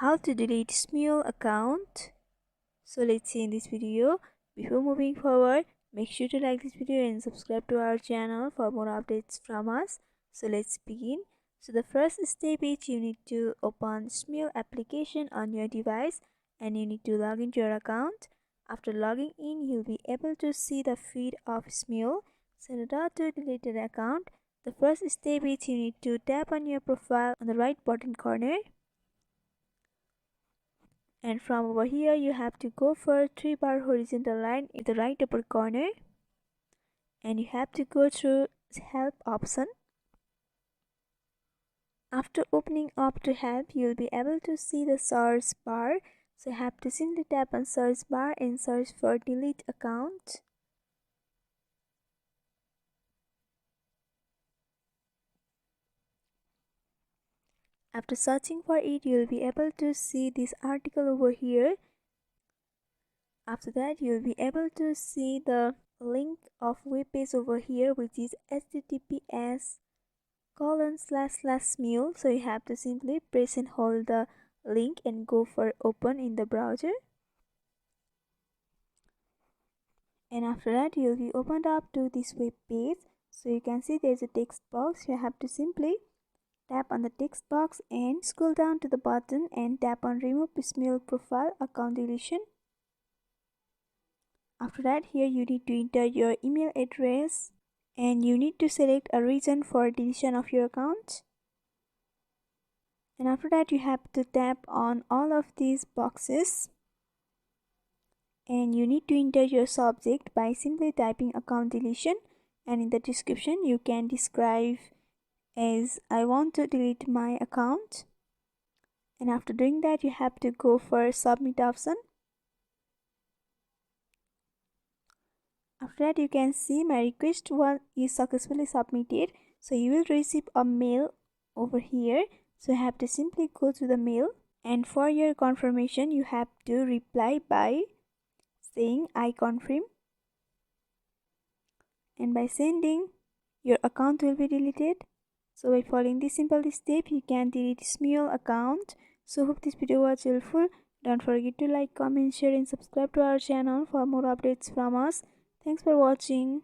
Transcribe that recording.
how to delete Smule account. So let's see in this video. Before moving forward, make sure to like this video and subscribe to our channel for more updates from us. So let's begin. So the first step is you need to open Smule application on your device and you need to log into your account. After logging in, you'll be able to see the feed of Smule. So in order to delete an account, the first step is you need to tap on your profile on the right bottom corner. And from over here you have to go for 3-bar horizontal line in the right upper corner and you have to go through help option. After opening up to help, you'll be able to see the search bar, so you have to simply tap on search bar and search for delete account. After searching for it, you'll be able to see this article over here. After that, you'll be able to see the link of web page over here, which is https://smule. So you have to simply press and hold the link and go for open in the browser. And after that, you'll be opened up to this web page. So you can see there's a text box. You have to simply tap on the text box and scroll down to the button and tap on remove Smule profile account deletion. After that, here you need to enter your email address and you need to select a reason for deletion of your account. And after that, you have to tap on all of these boxes and you need to enter your subject by simply typing account deletion, and in the description you can describe as I want to delete my account. And after doing that, you have to go for submit option. After that, you can see my request is successfully submitted, so you will receive a mail over here. So you have to simply go to the mail, and for your confirmation you have to reply by saying I confirm, and by sending your account will be deleted. So by following this simple step, you can delete Smule account. So hope this video was helpful. Don't forget to like, comment, share and subscribe to our channel for more updates from us. Thanks for watching.